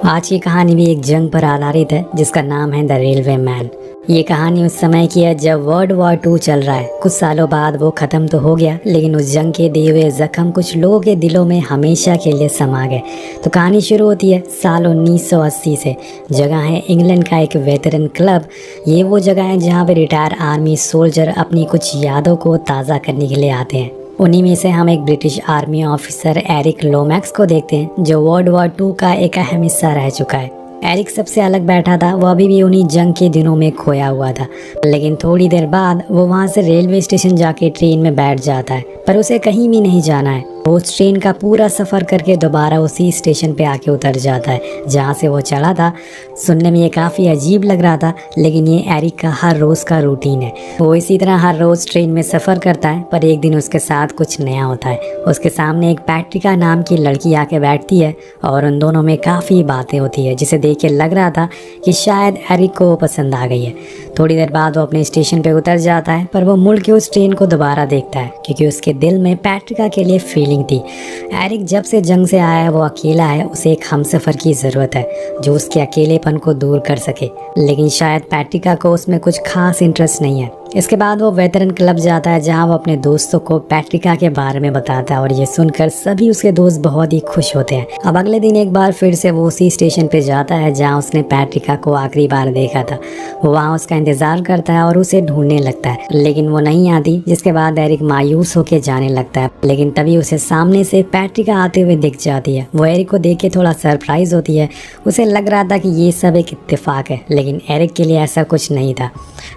आज की कहानी भी एक जंग पर आधारित है जिसका नाम है द रेलवे मैन। ये कहानी उस समय की है जब वर्ल्ड वॉर 2 चल रहा है। कुछ सालों बाद वो खत्म तो हो गया, लेकिन उस जंग के दिए हुए जख्म कुछ लोगों के दिलों में हमेशा के लिए समा गए। तो कहानी शुरू होती है साल 1980 से। जगह है इंग्लैंड का एक वेटरन क्लब। ये वो जगह है जहाँ पे रिटायर आर्मी सोल्जर अपनी कुछ यादों को ताज़ा करने के लिए आते हैं। उन्हीं में से हम एक British army officer Eric Lomax को देखते हैं जो वर्ल्ड वॉर 2 का एक अहम हिस्सा रह चुका है। एरिक सबसे अलग बैठा था, वो अभी भी उन्हीं जंग के दिनों में खोया हुआ था। लेकिन थोड़ी देर बाद वो वहाँ से रेलवे स्टेशन जाके ट्रेन में बैठ जाता है, पर उसे कहीं भी नहीं जाना है। वो उस ट्रेन का पूरा सफ़र करके दोबारा उसी स्टेशन पे आके उतर जाता है जहाँ से वो चढ़ा था। सुनने में ये काफ़ी अजीब लग रहा था, लेकिन ये एरिक का हर रोज़ का रूटीन है। वो इसी तरह हर रोज़ ट्रेन में सफ़र करता है, पर एक दिन उसके साथ कुछ नया होता है। उसके सामने एक पैट्रिका नाम की लड़की आके बैठती है और उन दोनों में काफ़ी बातें होती है, जिसे देख के लग रहा था कि शायद एरिक को वो पसंद आ गई है। थोड़ी देर बाद वो अपने स्टेशन पे उतर जाता है, पर वो मुड़ के उस ट्रेन को दोबारा देखता है क्योंकि उसके दिल में पैट्रिका के लिए फीलिंग थी। एरिक जब से जंग से आया है वो अकेला है, उसे एक हमसफ़र की ज़रूरत है जो उसके अकेलेपन को दूर कर सके, लेकिन शायद पैट्रिका को उसमें कुछ खास इंटरेस्ट नहीं है। इसके बाद वो वेटरन क्लब जाता है जहां वो अपने दोस्तों को पैट्रिका के बारे में बताता है और ये सुनकर सभी उसके दोस्त बहुत ही खुश होते हैं। अब अगले दिन एक बार फिर से वो उसी स्टेशन पे जाता है जहां उसने पैट्रिका को आखिरी बार देखा था। वो वहां उसका इंतजार करता है और उसे ढूंढने लगता है, लेकिन वो नहीं आती, जिसके बाद एरिक मायूस होकर जाने लगता है। लेकिन तभी उसे सामने से पैट्रिका आते हुए दिख जाती है। वो एरिक को देख के थोड़ा सरप्राइज होती है। उसे लग रहा था कि ये सब एक इत्तेफाक है, लेकिन एरिक के लिए ऐसा कुछ नहीं था।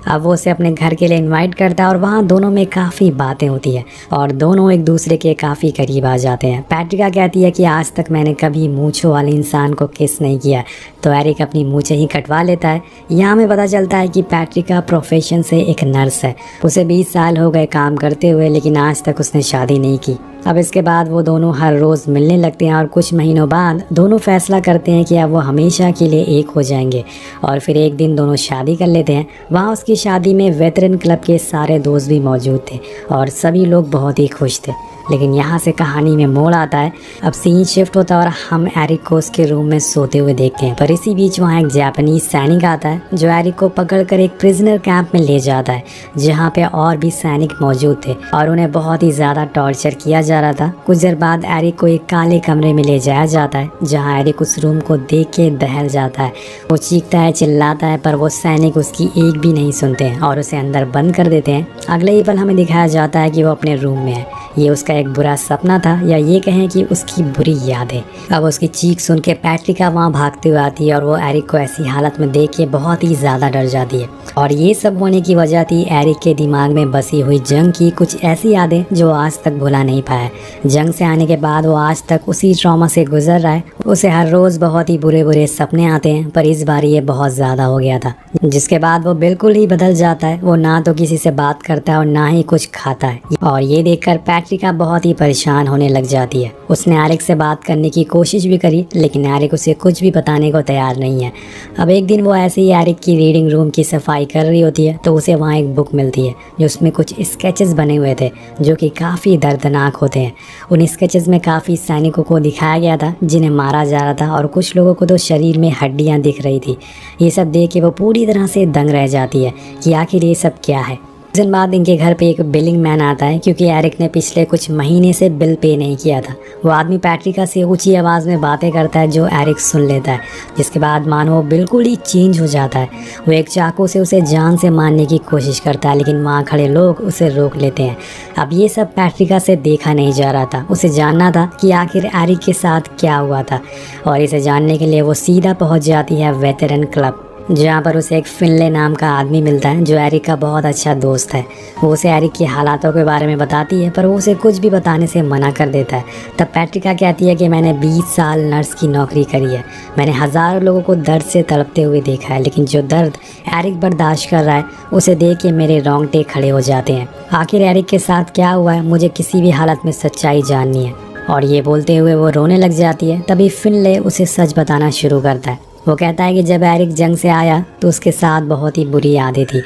अब वो उसे अपने घर के लिए इनवाइट करता है और वहाँ दोनों में काफ़ी बातें होती है और दोनों एक दूसरे के काफ़ी करीब आ जाते हैं। पैट्रिका कहती है कि आज तक मैंने कभी मूंछों वाले इंसान को किस नहीं किया, तो एरिक अपनी मूंछें ही कटवा लेता है। यहाँ हमें पता चलता है कि पैट्रिका प्रोफेशन से एक नर्स है। उसे 20 साल हो गए काम करते हुए, लेकिन आज तक उसने शादी नहीं की। अब इसके बाद वो दोनों हर रोज़ मिलने लगते हैं और कुछ महीनों बाद दोनों फैसला करते हैं कि अब वो हमेशा के लिए एक हो जाएंगे। और फिर एक दिन दोनों शादी कर लेते हैं। वहाँ उसकी शादी में वेटरन क्लब के सारे दोस्त भी मौजूद थे और सभी लोग बहुत ही खुश थे। लेकिन यहाँ से कहानी में मोड़ आता है। अब सीन शिफ्ट होता है और हम एरिक को उसके रूम में सोते हुए देखते हैं, पर इसी बीच वहाँ एक जापानीज सैनिक आता है जो एरिक को पकड़कर एक प्रिजनर कैंप में ले जाता है जहाँ पे और भी सैनिक मौजूद थे और उन्हें बहुत ही ज़्यादा टॉर्चर किया जा रहा था। कुछ देर बाद एरिक को एक काले कमरे में ले जाया जाता है जहाँ एरिक उस रूम को देख के दहल जाता है। वो चीखता है, चिल्लाता है, पर वो सैनिक उसकी एक भी नहीं सुनते हैं और उसे अंदर बंद कर देते हैं। अगले ही पल हमें दिखाया जाता है कि वो अपने रूम में है। ये उसका एक बुरा सपना था, या ये कहें कि उसकी बुरी याद है। अब उसकी चीख सुन के पैट्रिका वहाँ भागते हुए आती है और वो एरिक को ऐसी हालत में देख के बहुत ही ज़्यादा डर जाती है। और ये सब होने की वजह थी एरिक के दिमाग में बसी हुई जंग की कुछ ऐसी यादें जो आज तक भुला नहीं पाया। जंग से आने के बाद वो आज तक उसी ट्रॉमा से गुजर रहा है। उसे हर रोज़ बहुत ही बुरे बुरे सपने आते हैं, पर इस बार ये बहुत ज़्यादा हो गया था, जिसके बाद वो बिल्कुल ही बदल जाता है। वो ना तो किसी से बात करता है और ना ही कुछ खाता है। और ये देखकर पैट्रिका बहुत ही परेशान होने लग जाती है। उसने एरिक से बात करने की कोशिश भी करी, लेकिन एरिक उसे कुछ भी बताने को तैयार नहीं है। अब एक दिन वो ऐसे ही एरिक की रीडिंग रूम की सफाई कर रही होती है तो उसे वहाँ एक बुक मिलती है जो उसमें कुछ स्केचेस बने हुए थे जो कि काफ़ी दर्दनाक होते हैं। उन स्केचेस में काफ़ी सैनिकों को दिखाया गया था जिन्हें मारा जा रहा था और कुछ लोगों को तो शरीर में हड्डियाँ दिख रही थी। ये सब देख के वो पूरी तरह से दंग रह जाती है कि आखिर ये सब क्या है। कुछ दिन बाद इनके घर पे एक बिलिंग मैन आता है क्योंकि एरिक ने पिछले कुछ महीने से बिल पे नहीं किया था। वो आदमी पैट्रिका से ऊंची आवाज़ में बातें करता है जो एरिक सुन लेता है, जिसके बाद मानो वो बिल्कुल ही चेंज हो जाता है। वो एक चाकू से उसे जान से मारने की कोशिश करता है, लेकिन वहाँ खड़े लोग उसे रोक लेते हैं। अब ये सब पैट्रिका से देखा नहीं जा रहा था। उसे जानना था कि आखिर एरिक के साथ क्या हुआ था, और इसे जानने के लिए वो सीधा पहुँच जाती है वेटरन क्लब, जहाँ पर उसे एक फिनले नाम का आदमी मिलता है जो एरिक का बहुत अच्छा दोस्त है। वो उसे एरिक की हालातों के बारे में बताती है, पर वो उसे कुछ भी बताने से मना कर देता है। तब पैट्रिका कहती है कि मैंने 20 साल नर्स की नौकरी करी है, मैंने हज़ारों लोगों को दर्द से तड़पते हुए देखा है, लेकिन जो दर्द एरिक बर्दाश्त कर रहा है उसे देख के मेरे रोंगटे खड़े हो जाते हैं। आखिर एरिक के साथ क्या हुआ है, मुझे किसी भी हालत में सच्चाई जाननी है। और ये बोलते हुए वो रोने लग जाती है। तभी फिनले उसे सच बताना शुरू करता है। वो कहता है कि जब एरिक जंग से आया तो उसके साथ बहुत ही बुरी यादें थी,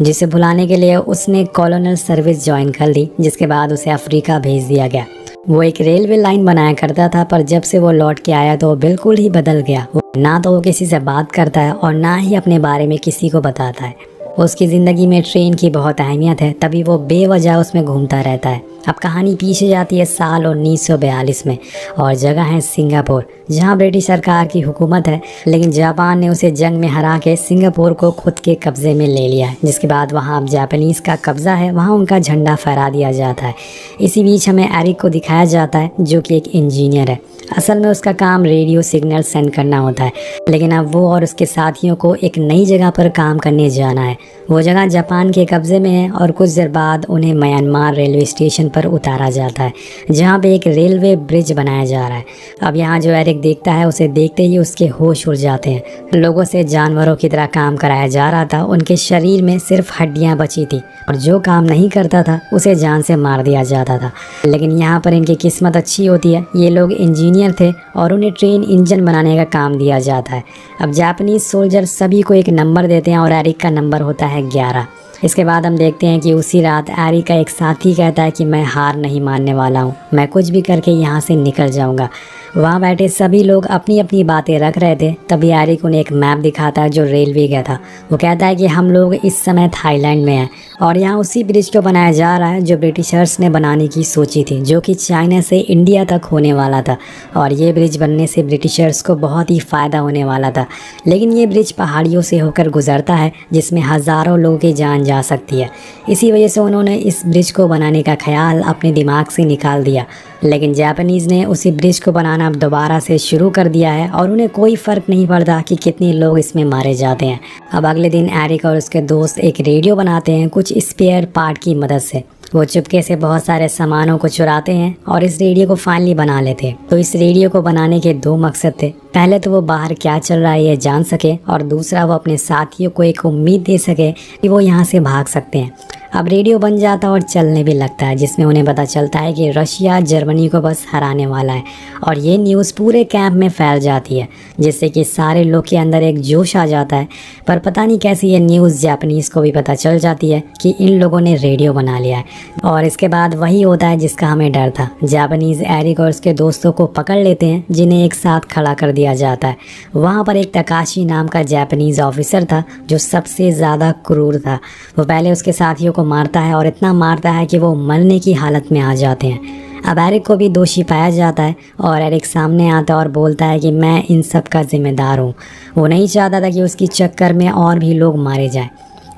जिसे भुलाने के लिए उसने कॉलोनल सर्विस ज्वाइन कर ली, जिसके बाद उसे अफ्रीका भेज दिया गया। वो एक रेलवे लाइन बनाया करता था, पर जब से वो लौट के आया तो वो बिल्कुल ही बदल गया। ना तो वो किसी से बात करता है और ना ही अपने बारे में किसी को बताता है। उसकी ज़िंदगी में ट्रेन की बहुत अहमियत है, तभी वो बेवजह उसमें घूमता रहता है। अब कहानी पीछे जाती है साल 1942 में, और जगह है सिंगापुर, जहां ब्रिटिश सरकार की हुकूमत है। लेकिन जापान ने उसे जंग में हरा के सिंगापुर को खुद के कब्ज़े में ले लिया है, जिसके बाद वहां अब जापानीज़ का कब्ज़ा है, वहां उनका झंडा फहरा दिया जाता है। इसी बीच हमें एरिक को दिखाया जाता है, जो कि एक इंजीनियर है। असल में उसका काम रेडियो सिग्नल सेंड करना होता है, लेकिन अब वो और उसके साथियों को एक नई जगह पर काम करने जाना है। वो जगह जापान के कब्ज़े में है और कुछ देर बाद उन्हें म्यांमार रेलवे स्टेशन पर उतारा जाता है, जहाँ पे एक रेलवे ब्रिज बनाया जा रहा है। अब यहाँ जो एरिक देखता है, उसे देखते ही उसके होश उड़ जाते हैं। लोगों से जानवरों की तरह काम कराया जा रहा था, उनके शरीर में सिर्फ हड्डियाँ बची थी, और जो काम नहीं करता था उसे जान से मार दिया जाता था। लेकिन यहाँ पर इनकी किस्मत अच्छी होती है, ये लोग इंजीनियर थे और उन्हें ट्रेन इंजन बनाने का काम दिया जाता है। अब जापानीज सोल्जर सभी को एक नंबर देते हैं और एरिक का नंबर होता है 11। इसके बाद हम देखते हैं कि उसी रात एरिक का एक साथी कहता है कि मैं हार नहीं मानने वाला हूँ, मैं कुछ भी करके यहाँ से निकल जाऊँगा। वहाँ बैठे सभी लोग अपनी अपनी बातें रख रहे थे, तभी एरिक उन्हें एक मैप दिखाता है जो रेलवे का था। वो कहता है कि हम लोग इस समय थाईलैंड में हैं और यहाँ उसी ब्रिज को बनाया जा रहा है जो ब्रिटिशर्स ने बनाने की सोची थी, जो कि चाइना से इंडिया तक होने वाला था। और ये ब्रिज बनने से ब्रिटिशर्स को बहुत ही फ़ायदा होने वाला था। लेकिन ये ब्रिज पहाड़ियों से होकर गुजरता है, जिसमें हज़ारों लोगों की जान जा सकती है। इसी वजह से उन्होंने इस ब्रिज को बनाने का ख्याल अपने दिमाग से निकाल दिया। लेकिन जापानीज़ ने उसी ब्रिज को बनाना अब दोबारा से शुरू कर दिया है, और उन्हें कोई फ़र्क नहीं पड़ता कि कितने लोग इसमें मारे जाते हैं। अब अगले दिन एरिक और उसके दोस्त एक रेडियो बनाते हैं कुछ स्पेयर पार्ट की मदद से। वो चुपके से बहुत सारे सामानों को चुराते हैं और इस रेडियो को फाइनली बना लेते हैं। तो इस रेडियो को बनाने के 2 मकसद थे। पहले तो वो बाहर क्या चल रहा है ये जान सके, और दूसरा वो अपने साथियों को एक उम्मीद दे सके कि वो यहाँ से भाग सकते हैं। अब रेडियो बन जाता और चलने भी लगता है, जिसमें उन्हें पता चलता है कि रशिया जर्मनी को बस हराने वाला है। और ये न्यूज़ पूरे कैंप में फैल जाती है, जिससे कि सारे लोग के अंदर एक जोश आ जाता है। पर पता नहीं कैसे ये न्यूज़ जापानीज़ को भी पता चल जाती है कि इन लोगों ने रेडियो बना लिया है। और इसके बाद वही होता है जिसका हमें डर था। जापानीज़ एरिक और उसके दोस्तों को पकड़ लेते हैं, जिन्हें एक साथ खड़ा कर दिया जाता है। वहाँ पर एक तकाशी नाम का जापानीज़ ऑफिसर था, जो सबसे ज़्यादा क्रूर था। वो पहले उसके साथियों मारता है और इतना मारता है कि वो मरने की हालत में आ जाते हैं। अब एरिक को भी दोषी पाया जाता है और एरिक सामने आता है और बोलता है कि मैं इन सब का जिम्मेदार हूँ। वो नहीं चाहता था कि उसकी चक्कर में और भी लोग मारे जाएं।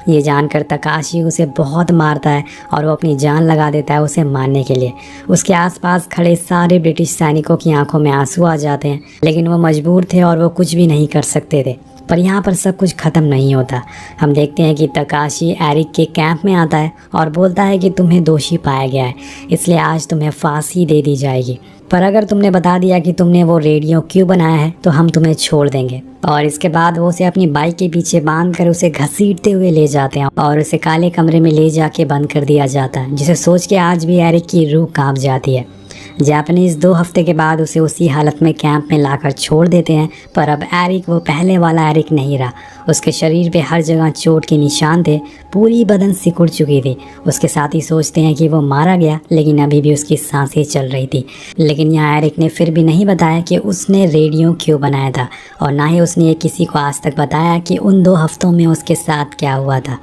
ये जानकर तकाशी उसे बहुत मारता है और वो अपनी जान लगा देता है उसे मारने के लिए। उसके आसपास खड़े सारे ब्रिटिश सैनिकों की आंखों में आंसू आ जाते हैं, लेकिन वो मजबूर थे और वो कुछ भी नहीं कर सकते थे। पर यहाँ पर सब कुछ ख़त्म नहीं होता। हम देखते हैं कि तकाशी एरिक के कैंप में आता है और बोलता है कि तुम्हें दोषी पाया गया है, इसलिए आज तुम्हें फांसी दे दी जाएगी। पर अगर तुमने बता दिया कि तुमने वो रेडियो क्यों बनाया है तो हम तुम्हें छोड़ देंगे। और इसके बाद वो उसे अपनी बाइक के पीछे बांध कर उसे घसीटते हुए ले जाते हैं और उसे काले कमरे में ले जाके बंद कर दिया जाता है, जिसे सोच के आज भी एरिक की रूह कांप जाती है। जापानीज़ 2 हफ्ते के बाद उसे उसी हालत में कैंप में लाकर छोड़ देते हैं। पर अब एरिक वो पहले वाला एरिक नहीं रहा। उसके शरीर पे हर जगह चोट के निशान थे, पूरी बदन सिकुड़ चुकी थी। उसके साथी सोचते हैं कि वो मारा गया, लेकिन अभी भी उसकी सांसें चल रही थी। लेकिन यहाँ एरिक ने फिर भी नहीं बताया कि उसने रेडियो क्यों बनाया था, और ना ही उसने ये किसी को आज तक बताया कि उन 2 हफ्तों में उसके साथ क्या हुआ था।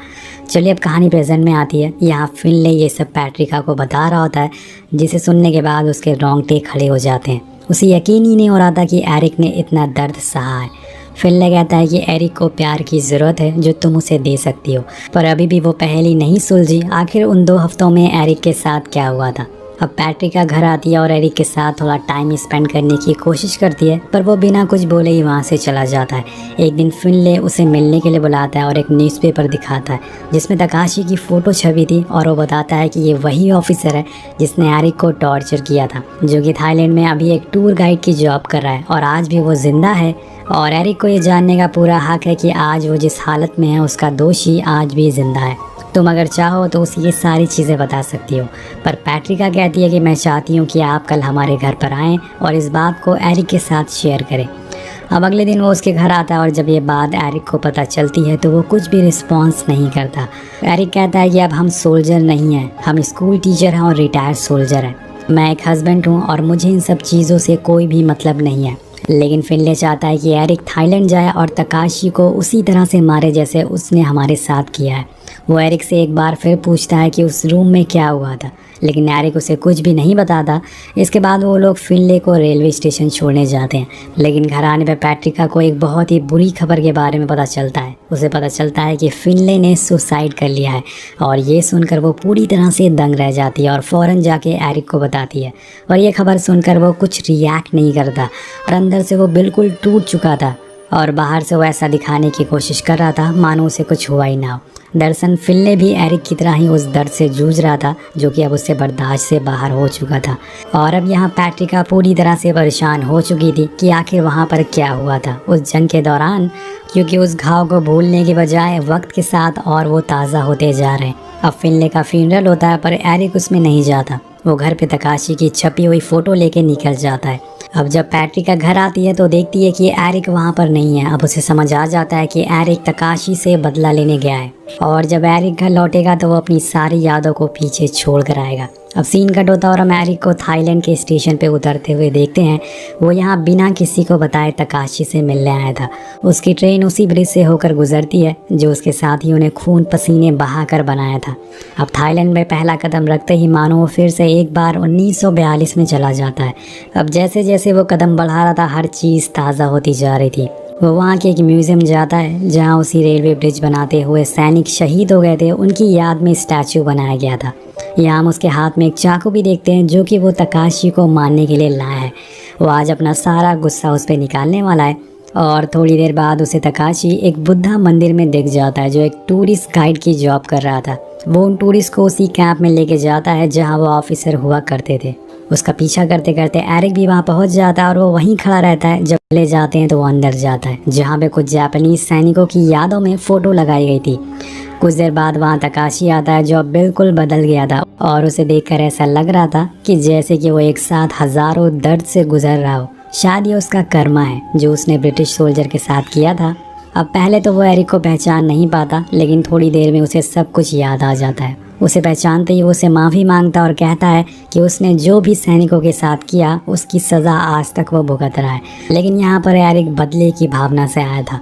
चलिए अब कहानी प्रेजेंट में आती है। यहाँ फिनले ये सब पैट्रिका को बता रहा होता है, जिसे सुनने के बाद उसके रोंगटे खड़े हो जाते हैं। उसे यकीन ही नहीं हो रहा था कि एरिक ने इतना दर्द सहा है। फिनले कहता है कि एरिक को प्यार की ज़रूरत है जो तुम उसे दे सकती हो। पर अभी भी वो पहेली नहीं सुलझी, आखिर उन 2 हफ्तों में एरिक के साथ क्या हुआ था। अब पैट्रिका घर आती है और एरिक के साथ थोड़ा टाइम स्पेंड करने की कोशिश करती है, पर वो बिना कुछ बोले ही वहाँ से चला जाता है। एक दिन फिनले उसे मिलने के लिए बुलाता है और एक न्यूज़पेपर दिखाता है जिसमें तकाशी की फ़ोटो छपी थी, और वो बताता है कि ये वही ऑफिसर है जिसने एरिक को टॉर्चर किया था, जो कि थाईलैंड में अभी एक टूर गाइड की जॉब कर रहा है और आज भी वो जिंदा है। और एरिक को ये जानने का पूरा हक है कि आज वो जिस हालत में है उसका दोषी आज भी जिंदा है। तुम अगर चाहो तो उसे ये सारी चीज़ें बता सकती हो। पर पैट्रिका कहती है कि मैं चाहती हूँ कि आप कल हमारे घर पर आएँ और इस बात को एरिक के साथ शेयर करें। अब अगले दिन वो उसके घर आता है और जब ये बात एरिक को पता चलती है तो वो कुछ भी रिस्पॉन्स नहीं करता। एरिक कहता है कि अब हम सोल्जर नहीं हैं, हम स्कूल टीचर हैं और रिटायर्ड सोल्जर हैं। मैं एक हस्बैंड हूँ और मुझे इन सब चीज़ों से कोई भी मतलब नहीं है। लेकिन फिनले चाहता है कि एरिक थाईलैंड जाए और तकाशी को उसी तरह से मारे जैसे उसने हमारे साथ किया है। वो एरिक से एक बार फिर पूछता है कि उस रूम में क्या हुआ था, लेकिन एरिक उसे कुछ भी नहीं बताता। इसके बाद वो लोग फिनले को रेलवे स्टेशन छोड़ने जाते हैं, लेकिन घर आने पर पैट्रिका को एक बहुत ही बुरी खबर के बारे में पता चलता है। उसे पता चलता है कि फिनले ने सुसाइड कर लिया है और ये सुनकर वो पूरी तरह से दंग रह जाती है और फ़ौरन जाके एरिक को बताती है। और ये खबर सुनकर वो कुछ रिएक्ट नहीं करता और अंदर से वो बिल्कुल टूट चुका था और बाहर से वो ऐसा दिखाने की कोशिश कर रहा था मानो उसे कुछ हुआ ही ना हो। दरअसल फिनले भी एरिक की तरह ही उस दर्द से जूझ रहा था जो कि अब उससे बर्दाश्त से बाहर हो चुका था। और अब यहाँ पैट्रिका पूरी तरह से परेशान हो चुकी थी कि आखिर वहाँ पर क्या हुआ था उस जंग के दौरान, क्योंकि उस घाव को भूलने के बजाय वक्त के साथ और वो ताज़ा होते जा रहे हैं। अब फिनले का फ्यूनरल होता है पर एरिक उसमें नहीं जाता। वो घर पे तकाशी की छपी हुई फ़ोटो लेके निकल जाता है। अब जब पैट्रिका घर आती है तो देखती है कि एरिक वहाँ पर नहीं है। अब उसे समझ आ जाता है कि एरिक तकाशी से बदला लेने गया है और जब एरिक घर लौटेगा तो वो अपनी सारी यादों को पीछे छोड़ कर आएगा। अब सीन कट होता है और हम एरिक को थाईलैंड के स्टेशन पे उतरते हुए देखते हैं। वो यहाँ बिना किसी को बताए तकाशी से मिलने आया था। उसकी ट्रेन उसी ब्रिज से होकर गुजरती है जो उसके साथियों ने खून पसीने बहा कर बनाया था। अब थाईलैंड में पहला कदम रखते ही मानो वो फिर से एक बार 1942 में चला जाता है। अब जैसे जैसे वो कदम बढ़ा रहा था हर चीज़ ताज़ा होती जा रही थी। वो वहाँ के एक म्यूज़ियम जाता है जहाँ उसी रेलवे ब्रिज बनाते हुए सैनिक शहीद हो गए थे, उनकी याद में स्टैचू बनाया गया था। यहाँ हम उसके हाथ में एक चाकू भी देखते हैं जो कि वो तकाशी को मारने के लिए लाया है। वो आज अपना सारा गुस्सा उस पर निकालने वाला है और थोड़ी देर बाद उसे तकाशी एक बुद्धा मंदिर में दिख जाता है जो एक टूरिस्ट गाइड की जॉब कर रहा था। वो उन टूरिस्ट को उसी कैंप में लेके जाता है जहाँ वो ऑफिसर हुआ करते थे। उसका पीछा करते करते एरिक भी वहाँ पहुँच जाता है और वो वहीं खड़ा रहता है। जब ले जाते हैं तो वो अंदर जाता है जहाँ पे कुछ जापानीज सैनिकों की यादों में फ़ोटो लगाई गई थी। कुछ देर बाद वहाँ तकाशी आता है जो अब बिल्कुल बदल गया था और उसे देखकर ऐसा लग रहा था कि जैसे कि वो एक साथ हज़ारों दर्द से गुजर रहा हो। शायद ये उसका कर्मा है जो उसने ब्रिटिश सोल्जर के साथ किया था। अब पहले तो वो एरिक को पहचान नहीं पाता, लेकिन थोड़ी देर में उसे सब कुछ याद आ जाता है। उसे पहचानते ही वो उसे माफ़ी मांगता और कहता है कि उसने जो भी सैनिकों के साथ किया उसकी सज़ा आज तक वो भुगत रहा है। लेकिन यहाँ पर एरिक बदले की भावना से आया था।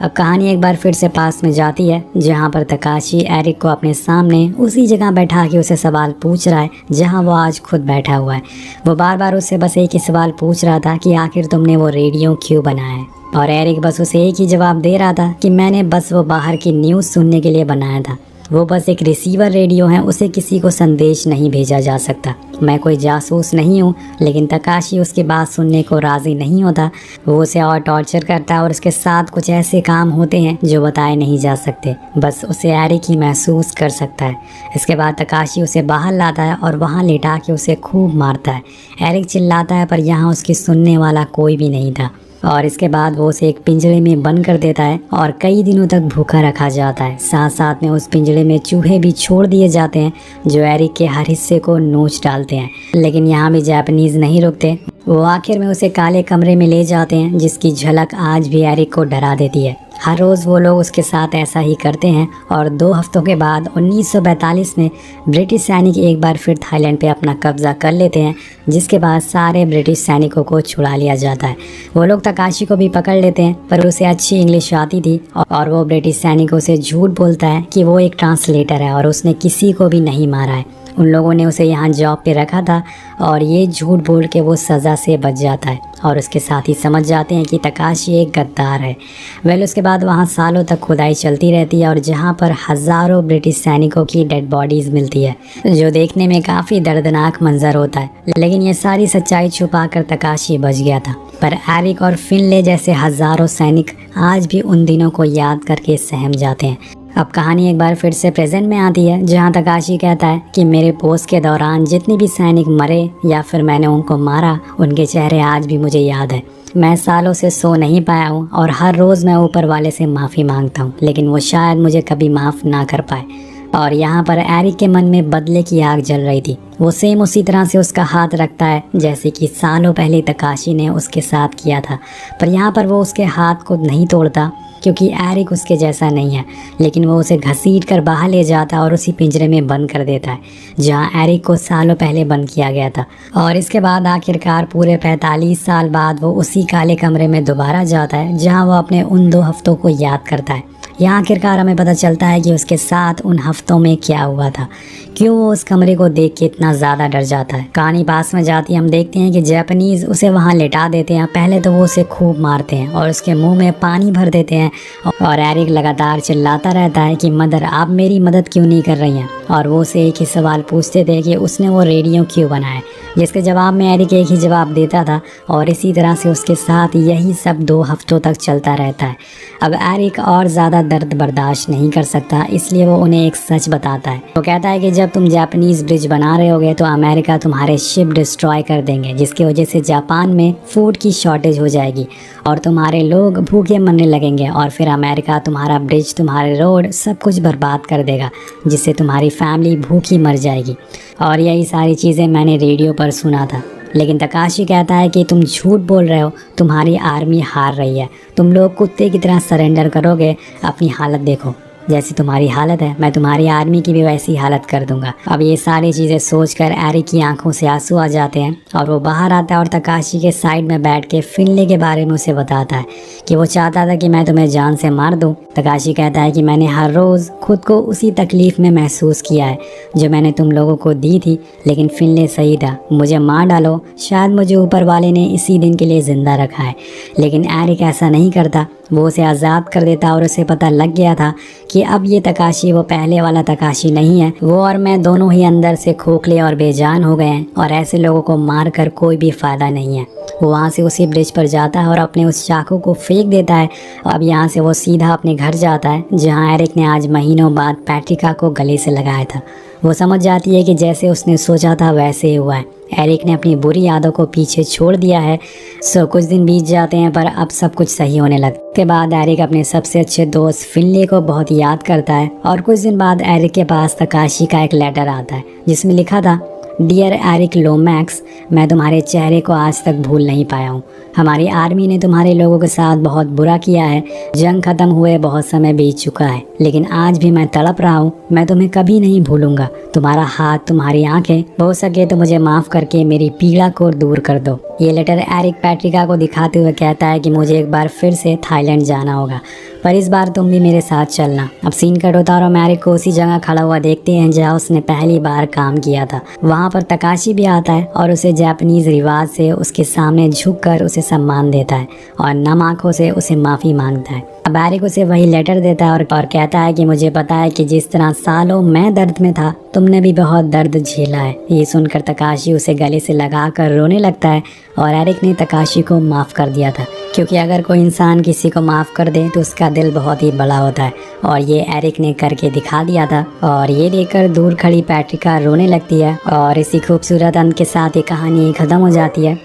अब कहानी एक बार फिर से पास में जाती है जहाँ पर तकाशी एरिक को अपने सामने उसी जगह बैठा के उसे सवाल पूछ रहा है जहाँ वो आज खुद बैठा हुआ है। वो बार बार उससे बस एक ही सवाल पूछ रहा था कि आखिर तुमने वो रेडियो क्यों बनाया है, और एरिक बस उसे एक ही जवाब दे रहा था कि मैंने बस वो बाहर की न्यूज़ सुनने के लिए बनाया था। वो बस एक रिसीवर रेडियो है, उसे किसी को संदेश नहीं भेजा जा सकता। मैं कोई जासूस नहीं हूँ। लेकिन तकाशी उसकी बात सुनने को राज़ी नहीं होता। वो उसे और टॉर्चर करता है और उसके साथ कुछ ऐसे काम होते हैं जो बताए नहीं जा सकते, बस उसे एरिक ही महसूस कर सकता है। इसके बाद तकाशी उसे बाहर लाता है और वहाँ लेटा के उसे खूब मारता है। एरिक चिल्लाता है पर यहाँ उसकी सुनने वाला कोई भी नहीं था और इसके बाद वो उसे एक पिंजरे में बंद कर देता है और कई दिनों तक भूखा रखा जाता है। साथ साथ में उस पिंजरे में चूहे भी छोड़ दिए जाते हैं जो एरिक के हर हिस्से को नोच डालते हैं। लेकिन यहाँ भी जापानीज नहीं रुकते। वो आखिर में उसे काले कमरे में ले जाते हैं जिसकी झलक आज भी एरिक को डरा देती है। हर रोज़ वो लोग उसके साथ ऐसा ही करते हैं और 2 हफ्तों के बाद 1942 में ब्रिटिश सैनिक एक बार फिर थाईलैंड पे अपना कब्जा कर लेते हैं, जिसके बाद सारे ब्रिटिश सैनिकों को छुड़ा लिया जाता है। वो लोग तकाशी को भी पकड़ लेते हैं पर उसे अच्छी इंग्लिश आती थी और वो ब्रिटिश सैनिकों से झूठ बोलता है कि वो एक ट्रांसलेटर है और उसने किसी को भी नहीं मारा है। उन लोगों ने उसे यहाँ जॉब पे रखा था और ये झूठ बोल के वो सज़ा से बच जाता है और उसके साथ ही समझ जाते हैं कि तकाशी एक गद्दार है। उसके बाद वहाँ सालों तक खुदाई चलती रहती है और जहाँ पर हज़ारों ब्रिटिश सैनिकों की डेड बॉडीज़ मिलती है जो देखने में काफ़ी दर्दनाक मंजर होता है। लेकिन ये सारी सच्चाई छुपा कर तकाशी बच गया था। पर एरिक और फिनले जैसे हज़ारों सैनिक आज भी उन दिनों को याद करके सहम जाते हैं। अब कहानी एक बार फिर से प्रेजेंट में आती है जहां तकाशी कहता है कि मेरे पोस्ट के दौरान जितने भी सैनिक मरे या फिर मैंने उनको मारा, उनके चेहरे आज भी मुझे याद है। मैं सालों से सो नहीं पाया हूँ और हर रोज़ मैं ऊपर वाले से माफ़ी मांगता हूँ, लेकिन वो शायद मुझे कभी माफ़ ना कर पाए। और यहाँ पर एरिक के मन में बदले की आग जल रही थी। वो सेम उसी तरह से उसका हाथ रखता है जैसे कि सालों पहले तकाशी ने उसके साथ किया था, पर यहाँ पर वो उसके हाथ को नहीं तोड़ता क्योंकि एरिक उसके जैसा नहीं है, लेकिन वो उसे घसीट कर बाहर ले जाता है और उसी पिंजरे में बंद कर देता है जहाँ एरिक को सालों पहले बंद किया गया था। और इसके बाद आखिरकार पूरे 45 साल बाद वो उसी काले कमरे में दोबारा जाता है जहाँ वो अपने उन 2 हफ्तों को याद करता है। यहाँ आखिरकार हमें पता चलता है कि उसके साथ उन हफ्तों में क्या हुआ था, क्यों वो उस कमरे को देख के इतना ज़्यादा डर जाता है। कहानी पास में जाती है, हम देखते हैं कि जापानीज़ उसे वहाँ लेटा देते हैं। पहले तो वो उसे खूब मारते हैं और उसके मुंह में पानी भर देते हैं और एरिक लगातार चिल्लाता रहता है कि मदर आप मेरी मदद क्यों नहीं कर रही हैं। और वो उसे एक ही सवाल पूछते थे कि उसने वो रेडियो क्यों बनाया, जिसके जवाब में एरिक एक ही जवाब देता था और इसी तरह से उसके साथ यही सब 2 हफ्तों तक चलता रहता है। अब एरिक और ज़्यादा दर्द बर्दाश्त नहीं कर सकता, इसलिए वो उन्हें एक सच बताता है। वो कहता है कि जब तुम जापानीज़ ब्रिज बना रहे होगे तो अमेरिका तुम्हारे शिप डिस्ट्रॉय कर देंगे, जिसकी वजह से जापान में फूड की शॉर्टेज हो जाएगी और तुम्हारे लोग भूखे मरने लगेंगे और फिर अमेरिका तुम्हारा ब्रिज, तुम्हारे रोड, सब कुछ बर्बाद कर देगा, जिससे तुम्हारी फैमिली भूखी मर जाएगी। और यही सारी चीज़ें मैंने रेडियो पर सुना था। लेकिन तकाशी कहता है कि तुम झूठ बोल रहे हो, तुम्हारी आर्मी हार रही है, तुम लोग कुत्ते की तरह सरेंडर करोगे, अपनी हालत देखो, जैसी तुम्हारी हालत है मैं तुम्हारी आर्मी की भी वैसी हालत कर दूंगा। अब ये सारी चीज़ें सोचकर एरिक की आंखों से आंसू आ जाते हैं और वो बाहर आता है और तकाशी के साइड में बैठ के फिनले के बारे में उसे बताता है कि वो चाहता था कि मैं तुम्हें जान से मार दूं। तकाशी कहता है कि मैंने हर रोज़ खुद को उसी तकलीफ़ में महसूस किया है जो मैंने तुम लोगों को दी थी, लेकिन फिनले सही था, मुझे मार डालो, शायद मुझे ऊपर वाले ने इसी दिन के लिए ज़िंदा रखा है। लेकिन एरिक ऐसा नहीं करता, वो उसे आज़ाद कर देता और उसे पता लग गया था कि अब ये तकाशी वो पहले वाला तकाशी नहीं है। वो और मैं दोनों ही अंदर से खोखले और बेजान हो गए हैं और ऐसे लोगों को मार कर कोई भी फ़ायदा नहीं है। वो वहाँ से उसी ब्रिज पर जाता है और अपने उस चाकू को फेंक देता है। अब यहाँ से वो सीधा अपने घर जाता है जहाँ एरिक ने आज महीनों बाद पैट्रिका को गले से लगाया था। वो समझ जाती है कि जैसे उसने सोचा था वैसे ही हुआ है, एरिक ने अपनी बुरी यादों को पीछे छोड़ दिया है। कुछ दिन बीत जाते हैं पर अब सब कुछ सही होने लगता है। के बाद एरिक अपने सबसे अच्छे दोस्त फिनले को बहुत याद करता है और कुछ दिन बाद एरिक के पास तकाशी का एक लेटर आता है जिसमें लिखा था, डियर एरिक लोमैक्स, मैं तुम्हारे चेहरे को आज तक भूल नहीं पाया हूँ। हमारी आर्मी ने तुम्हारे लोगों के साथ बहुत बुरा किया है। जंग खत्म हुए बहुत समय बीत चुका है, लेकिन आज भी मैं तड़प रहा हूँ। मैं तुम्हें कभी नहीं भूलूंगा। तुम्हारा हाथ, तुम्हारी आंखें, हो सके तो मुझे माफ़ करके मेरी पीड़ा को दूर कर दो। ये लेटर एरिक पैट्रिका को दिखाते हुए कहता है कि मुझे एक बार फिर से थाईलैंड जाना होगा, पर इस बार तुम भी मेरे साथ चलना। अब सीन कट होता है और हम एरिक को उसी जगह खड़ा हुआ देखते हैं जहाँ उसने पहली बार काम किया था। वहाँ पर तकाशी भी आता है और उसे जापानीज रिवाज से उसके सामने झुककर उसे सम्मान देता है और नम आंखों से उसे माफ़ी मांगता है। अब एरिक उसे वही लेटर देता है और कहता है कि मुझे पता है कि जिस तरह सालों मैं दर्द में था, तुमने भी बहुत दर्द झेला है। ये सुनकर तकाशी उसे गले से लगाकर रोने लगता है और एरिक ने तकाशी को माफ़ कर दिया था, क्योंकि अगर कोई इंसान किसी को माफ़ कर दे तो उसका दिल बहुत ही बड़ा होता है और ये एरिक ने करके दिखा दिया था। और ये देखकर दूर खड़ी पैट्रिका रोने लगती है और इसी खूबसूरत अंत के साथ ये कहानी ख़त्म हो जाती है।